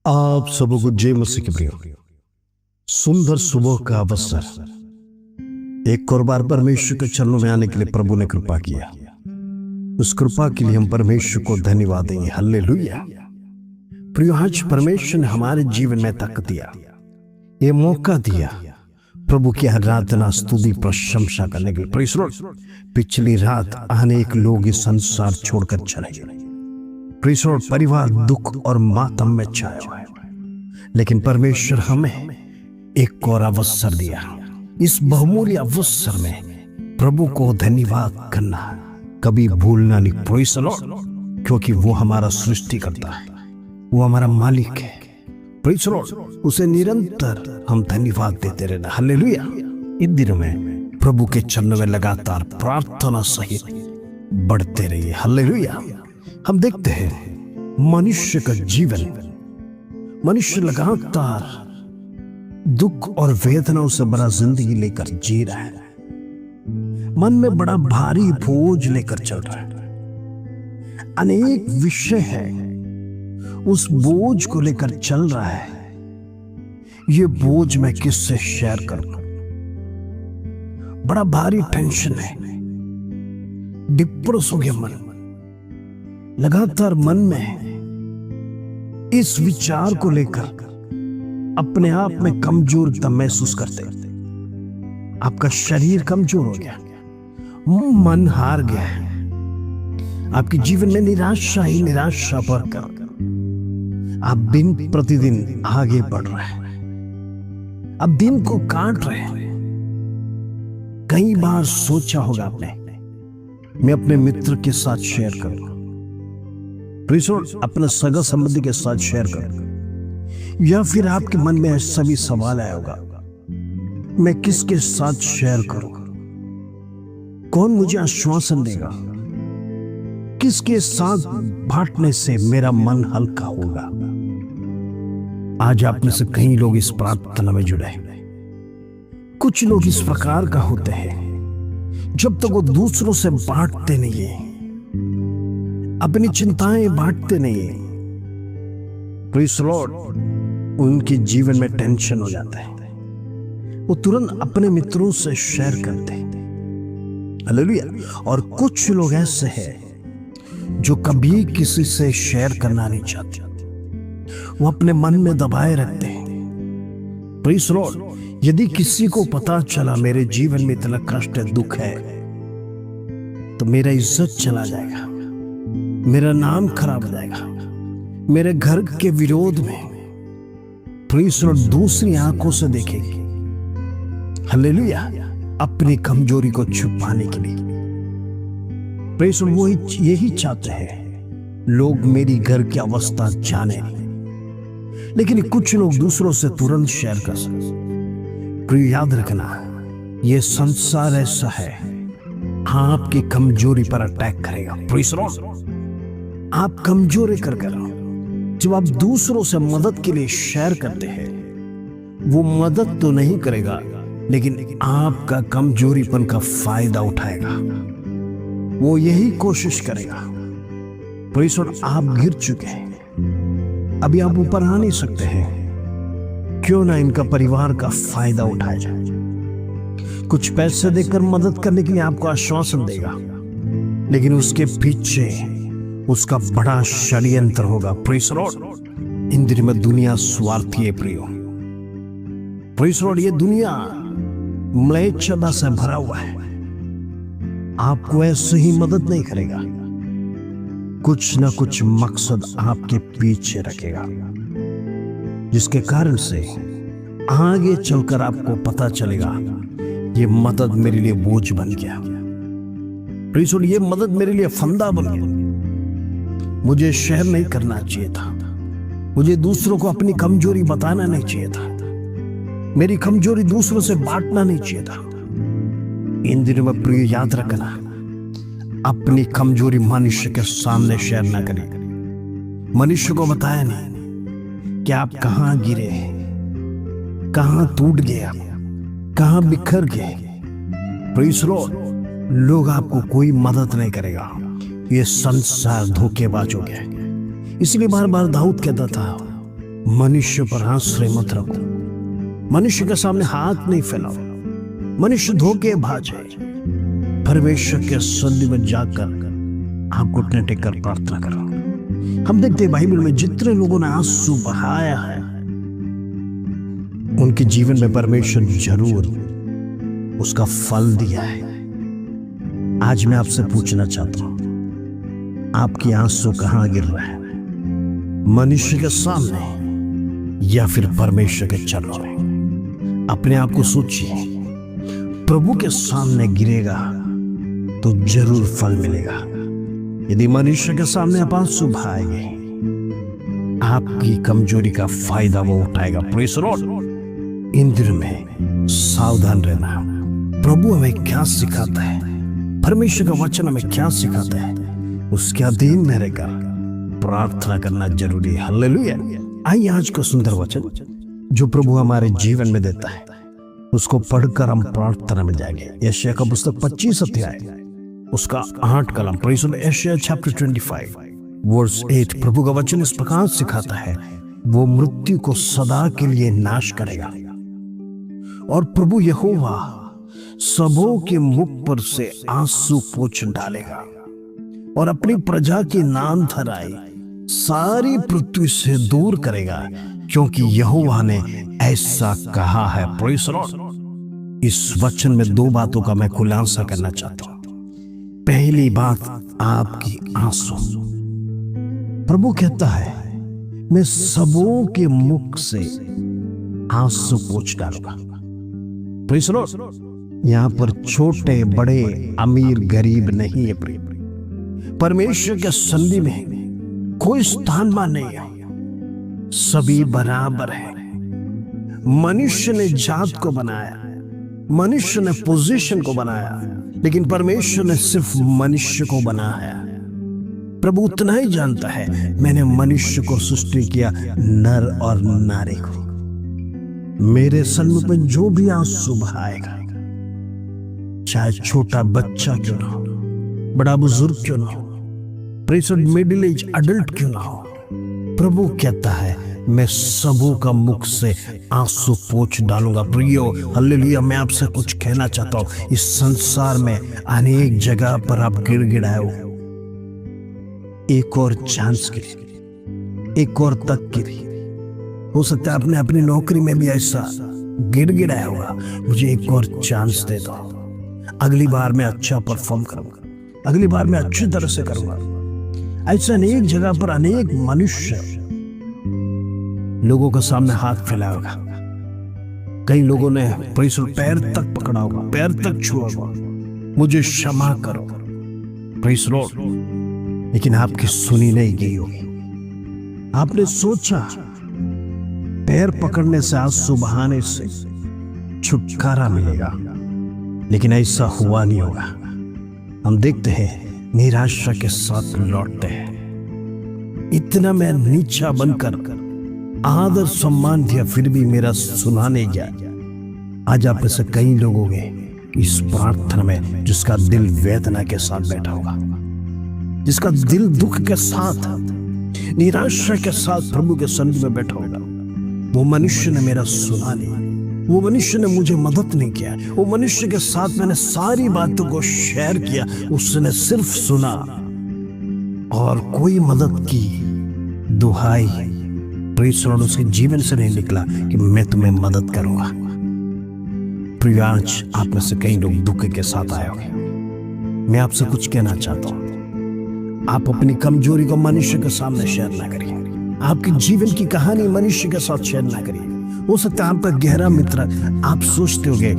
आप सबों को जय मसीह के प्रिय। सुंदर सुबह का अवसर एक और बार परमेश्वर के चरणों में आने के लिए प्रभु ने कृपा किया। उस कृपा के लिए हम परमेश्वर को धन्यवाद देंगे। हालेलुया। प्रिय, आज परमेश्वर ने हमारे जीवन में ताकत दिया, ये मौका दिया प्रभु की आराधना स्तुति प्रशंसा करने के लिए। Praise Lord. पिछली रात अनेक लोग इस संसार छोड़कर चले गए। Praise Lord. परिवार दुख और मातम में छाया हुआ है, लेकिन परमेश्वर हमें एक और अवसर दिया। इस बहुमूल्य अवसर में प्रभु को धन्यवाद करना कभी भूलना नहीं। Praise Lord. क्योंकि वो हमारा सृष्टि करता है, वो हमारा मालिक है। Praise Lord. उसे निरंतर हम धन्यवाद देते रहना। हालेलुया। इन दिनों में प्रभु के चरणों में लगातार प्रार्थना सहित बढ़ते रहिए। हालेलुया। हम देखते हैं मनुष्य का जीवन, मनुष्य लगातार दुख और वेदनाओं से भरा जिंदगी लेकर जी रहा है। मन में बड़ा भारी बोझ लेकर चल रहा है। अनेक विषय है, उस बोझ को लेकर चल रहा है। ये बोझ मैं किससे शेयर करूं? बड़ा भारी टेंशन है, डिप्रेस हो गया मन। लगातार मन में इस विचार को लेकर अपने आप में कमजोरता महसूस करते। आपका शरीर कमजोर हो गया, मन हार गया है, आपके जीवन में निराशा ही निराशा भरकर आप दिन प्रतिदिन आगे बढ़ रहे हैं। अब दिन को काट रहे हैं। कई बार सोचा होगा आपने, मैं अपने मित्र के साथ शेयर करूं, अपने सगा संबंधी के साथ शेयर करूं, या फिर आपके मन में ऐसा भी सवाल आया होगा, मैं किसके साथ शेयर करूं? कौन मुझे आश्वासन देगा? किसके साथ बांटने से मेरा मन हल्का होगा? आज आप में से कई लोग इस प्रार्थना में जुड़े हैं। कुछ लोग इस प्रकार का होते हैं, जब तक वो दूसरों से बांटते नहीं है, अपनी चिंताएं बांटते नहीं है, प्रेज़ लॉर्ड, उनके जीवन में टेंशन हो जाता है। वो तुरंत अपने मित्रों से शेयर करते हैं। हालेलुया। और कुछ लोग ऐसे हैं जो कभी किसी से शेयर करना नहीं चाहते, वो अपने मन में दबाए रखते हैं। Praise Lord. यदि किसी को पता चला मेरे जीवन में इतना कष्ट है, दुख है, तो मेरा इज्जत चला जाएगा, मेरा नाम खराब हो जाएगा, मेरे घर के विरोध में प्रेज़ लॉर्ड दूसरी आंखों से देखेंगे। हालेलुया। अपनी कमजोरी को छुपाने के लिए प्रेज़ लॉर्ड वो यही चाहते हैं लोग मेरी घर की अवस्था जाने, लेकिन कुछ लोग दूसरों से तुरंत शेयर कर सकते। प्रिय, याद रखना, ये संसार ऐसा है, आपकी कमजोरी पर अटैक करेगा। Praise Lord. आप कमजोरी कर जब आप दूसरों से मदद के लिए शेयर करते हैं, वो मदद तो नहीं करेगा, लेकिन आपका कमजोरीपन का फायदा उठाएगा। वो यही कोशिश करेगा। Praise Lord. आप गिर चुके हैं, अभी आप ऊपर आ नहीं सकते हैं, क्यों ना इनका परिवार का फायदा उठाया जाए। कुछ पैसे देकर मदद करने के लिए आपको आश्वासन देगा, लेकिन उसके पीछे उसका बड़ा षड्यंत्र होगा। Praise Lord. इन दिनों में दुनिया स्वार्थी है प्रियो। Praise Lord. ये दुनिया म्लेच्छता से भरा हुआ है, आपको ऐसे ही मदद नहीं करेगा, कुछ ना कुछ मकसद आपके पीछे रखेगा, जिसके कारण से आगे चलकर आपको पता चलेगा ये मदद मेरे लिए बोझ बन गया। Praise Lord. ये मदद मेरे लिए फंदा बन गया। मुझे शेयर नहीं करना चाहिए था, मुझे दूसरों को अपनी कमजोरी बताना नहीं चाहिए था, मेरी कमजोरी दूसरों से बांटना नहीं चाहिए था। इन दिनों में प्रिय, याद रखना, अपनी कमजोरी मनुष्य के सामने शेयर ना करें। मनुष्य को बताया नहीं कि आप कहां गिरे, कहां टूट गए, कहां बिखर गए। Praise Lord. लोग आपको कोई मदद नहीं करेगा, ये संसार धोखेबाज हो गया। इसलिए बार बार दाऊद कहता था, मनुष्य पर आश्रय मत रखो, मनुष्य के सामने हाथ नहीं फैलाओ, मनुष्य धोखेबाज है। परमेश्वर के सन्निधि में जाकर आप घुटने टेककर प्रार्थना करो। हम देखते हैं बाइबल में जितने लोगों ने आंसू बहाया है, उनके जीवन में परमेश्वर जरूर उसका फल दिया है। आज मैं आपसे पूछना चाहता हूं, आपकी आंसू कहां गिर रहा है? मनुष्य के सामने या फिर परमेश्वर के चरणों में? अपने आप को सोचिए। प्रभु के सामने गिरेगा तो जरूर फल मिलेगा। यदि मनुष्य के सामने आप आंसू बहाएंगे, आपकी कमजोरी का फायदा वो उठाएगा। Praise the Lord. इन दिनों में सावधान रहना। प्रभु हमें क्या सिखाता है, परमेश्वर का वचन हमें क्या सिखाता है, उसके अधीन में रहकर प्रार्थना करना जरूरी है। हालेलुया। आइए आज का सुंदर वचन जो प्रभु हमारे जीवन में देता है, उसको पढ़कर हम प्रार्थना में जाएंगे। यशायाह का पुस्तक 25 अध्याय उसका 8 कलम। Praise the Lord. यशायाह चैप्टर 25 वर्स 8। प्रभु का वचन इस प्रकार सिखाता है, वो मृत्यु को सदा के लिए नाश करेगा और प्रभु यहोवा सबों के मुख पर से आंसू पोंछ डालेगा और अपनी प्रजा की नाम धराई सारी पृथ्वी से दूर करेगा, क्योंकि यहोवा ने ऐसा कहा है। Praise the Lord. इस वचन में दो बातों का मैं खुलासा करना चाहता हूं। पहली बात, आपकी आंसू। प्रभु कहता है, मैं सबों के मुख से आंसू पोंछ डालूंगा। Praise the Lord. यहां पर छोटे बड़े अमीर गरीब नहीं है। परमेश्वर के सन्निधि में कोई स्थानमान नहीं है, सभी बराबर है। मनुष्य ने जात को बनाया, मनुष्य ने पोजीशन को बनाया, लेकिन परमेश्वर ने सिर्फ मनुष्य को बनाया। प्रभु उतना ही जानता है, मैंने मनुष्य को सृष्टि किया नर और नारी को। मेरे सन्मुख में जो भी आंसू बहाएगा, चाहे छोटा बच्चा क्यों ना हो, बड़ा बुजुर्ग क्यों ना हो, प्रेषित मिडिल एज अडल्ट क्यों ना हो, प्रभु कहता है, मैं सबों का मुख से आंसू पोंछ डालूंगा। प्रियो, हालेलुया। मैं आपसे कुछ कहना चाहता हूं, इस संसार में अनेक जगह पर आप गिड़गिड़ाए हो, एक और चांस के लिए, एक और तक के लिए। हो सकता है आपने अपनी नौकरी में भी ऐसा गिड़गिड़ाया होगा, मुझे एक और चांस दे दो, अगली बार मैं अच्छा परफॉर्म करूंगा, अगली बार मैं अच्छी तरह से करूंगा। ऐसा अनेक जगह पर अनेक मनुष्य लोगों के सामने हाथ फैलाया होगा। कई लोगों ने पैर तक पकड़ा होगा, पैर तक छुआ होगा, मुझे क्षमा करो। Praise the Lord. लेकिन आपकी सुनी नहीं गई होगी। आपने सोचा पैर पकड़ने से, आंसू बहाने से छुटकारा मिलेगा, लेकिन ऐसा हुआ नहीं होगा। हम देखते हैं निराशा के साथ लौटते हैं। इतना मैं नीचा बनकर आदर सम्मान दिया, फिर भी मेरा सुना नहीं गया। आज आप में से कई लोग होंगे इस प्रार्थना में जिसका दिल वेदना के साथ बैठा होगा, जिसका दिल दुख के साथ, निराशा के साथ प्रभु के सन्निधि में बैठा होगा। वो मनुष्य ने मेरा सुना नहीं, वो मनुष्य ने मुझे मदद नहीं किया, वो मनुष्य के साथ मैंने सारी बातों को शेयर किया, उसने सिर्फ सुना और कोई मदद की दुहाई प्रेज़ द लॉर्ड उसके जीवन से नहीं निकला कि मैं तुम्हें मदद करूंगा। प्रिय, आज आप में से कई लोग दुख के साथ आए होंगे। मैं आपसे कुछ कहना चाहता हूं, आप अपनी कमजोरी को मनुष्य के सामने शेयर ना करिए। आपकी जीवन की कहानी मनुष्य के साथ शेयर ना करिए। हो सकता है आपका गहरा मित्र, आप सोचते होंगे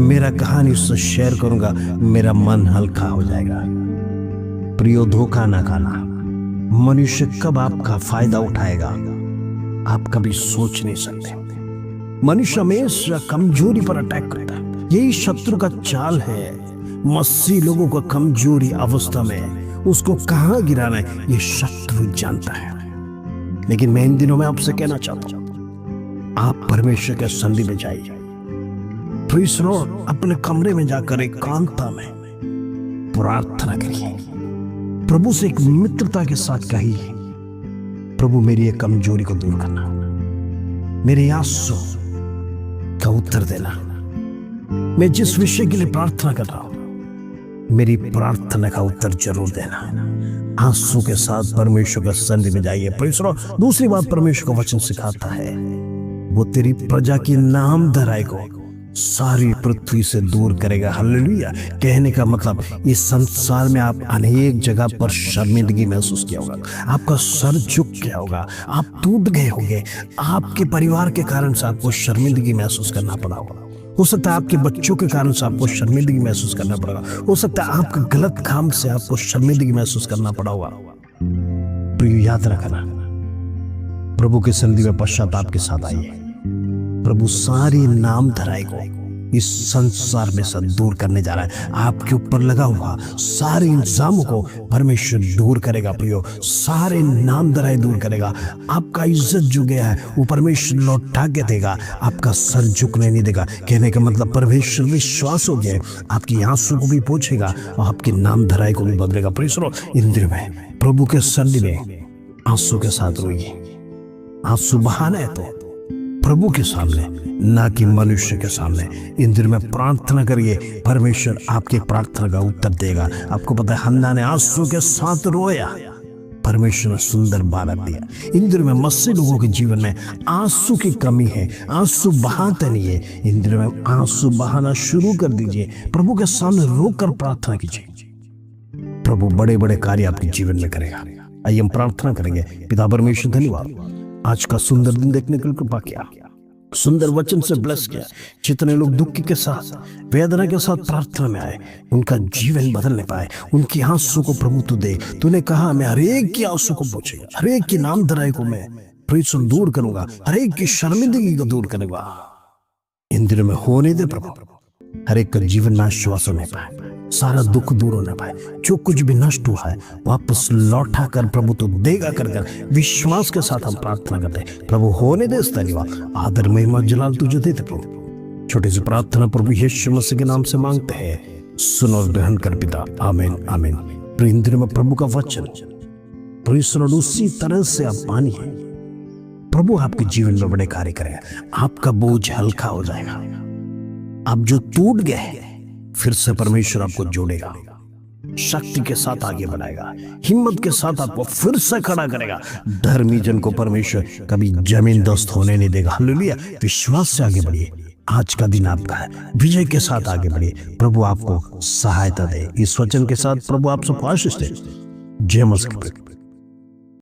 मेरा कहानी उससे शेयर करूंगा, मेरा मन हल्का हो जाएगा। प्रियो, धोखा ना खाना। मनुष्य कब आपका फायदा उठाएगा आप कभी सोच नहीं सकते। मनुष्य हमेशा कमजोरी पर अटैक करता है, यही शत्रु का चाल है। मसीह लोगों को कमजोरी अवस्था में उसको कहां गिराना है ये शत्रु जानता है। लेकिन मैं इन दिनों में आपसे कहना चाहता हूं, आप परमेश्वर के सन्निधि में जाइए। Praise the Lord. अपने कमरे में जाकर एकांतता में प्रार्थना करिए। प्रभु से एक मित्रता के साथ कहिए, प्रभु मेरी एक कमजोरी को दूर करना, मेरे आंसू का उत्तर देना। मैं जिस विषय के लिए प्रार्थना कर रहा हूं, मेरी प्रार्थना का उत्तर जरूर देना। आंसू के साथ परमेश्वर का सन्निधि में जाइए। प्रिय, दूसरी बात परमेश्वर का वचन सिखाता है, वो तेरी प्रजा की नाम धराई को सारी पृथ्वी से दूर करेगा। हालेलुया। कहने का मतलब, इस संसार में आप अनेक जगह पर शर्मिंदगी महसूस किया होगा, आपका सर झुक गया होगा, आप टूट गए होंगे, आपके परिवार के कारण से आपको शर्मिंदगी महसूस करना पड़ा होगा। हो सकता है आपके बच्चों के कारण से आपको शर्मिंदगी महसूस करना पड़ेगा। हो सकता है आपका गलत काम से आपको शर्मिंदगी महसूस करना पड़ा होगा। प्रिय, याद रखना, प्रभु के सन्निधि में पश्चाताप के साथ आइए। प्रभु सारी नाम धराई को इस संसार में से दूर करने जा रहा है। आपके ऊपर लगा हुआ सारे इंजामों को परमेश्वर दूर करेगा। प्रियो, सारे नाम धराई दूर करेगा। आपका इज्जत जो गया है वो परमेश्वर लौटा के देगा। आपका सर झुकने नहीं देगा। कहने का मतलब, परमेश्वर विश्वास हो गया, आपकी आंसू को भी पोंछेगा और आपकी नाम धराई को भी बदलेगा। प्रियो, इन दिनों में प्रभु के सन्निधि में आंसू के साथ रोइए। आंसू बहाना है तो प्रभु के सामने, ना कि मनुष्य के सामने। इन दिनों में प्रार्थना करिए, परमेश्वर आपकी प्रार्थना का उत्तर देगा। आपको पता है, हन्ना ने आंसू के साथ रोया, परमेश्वर ने सुंदर बालक दिया। इन दिनों में मसीह लोगों के जीवन में आंसू की कमी है, आंसू बहाते नहीं है। इन दिनों में आंसू बहाना शुरू कर दीजिए, प्रभु के सामने रोकर प्रार्थना कीजिए। प्रभु बड़े बड़े कार्य आपके जीवन में करेगा। आइए हम प्रार्थना करेंगे। पिता परमेश्वर, धन्यवाद आज का सुंदर दिन देखने के लिए कृपा किया, सुंदर वचन से ब्लेस किया। जितने लोग दुख के साथ, वेदना के साथ प्रार्थना में आए, उनका जीवन बदलने पाए। उनकी आंसू को प्रभु तू दे। तूने कहा, मैं हर एक की आंसू को पोंछेगा, हर एक की नाम धराई को मैं प्रीति दूर करूंगा, हर एक की शर्मिंदगी को दूर करूंगा। इन दिनों में होने दे प्रभु, हर एक का जीवन में आश्वास होने पाए, सारा दुख दूर होने पाए। जो कुछ भी नष्ट हुआ है वापस लौटा कर प्रभु तो देगा कर विश्वास के साथ हम प्रार्थना करते हैं। प्रभु होने दे इस धन्यवाद, आदर, महिमा, जलाल तुझे देते प्रभु। छोटी सी प्रार्थना प्रभु यीशु मसीह के नाम से मांगते हैं, सुन और ग्रहण कर पिता। आमीन, आमीन। प्रिय में प्रभु का वचन परिश्रम उसी तरह से आप मानिए, प्रभु आपके जीवन में बड़े कार्य करेगा। आपका बोझ हल्का हो जाएगा। आप जो टूट गए, फिर से परमेश्वर आपको जोड़ेगा, शक्ति के साथ आगे बढ़ाएगा, हिम्मत के साथ आपको फिर से खड़ा करेगा। धर्मी जन को परमेश्वर कभी जमीन दोस्त होने नहीं देगा। हालेलुया। विश्वास से आगे बढ़िए। आज का दिन आपका है, विजय के साथ आगे बढ़िए। प्रभु आपको सहायता दे। इस वचन के साथ प्रभु आप सबको आशीष दे। जय मसीह।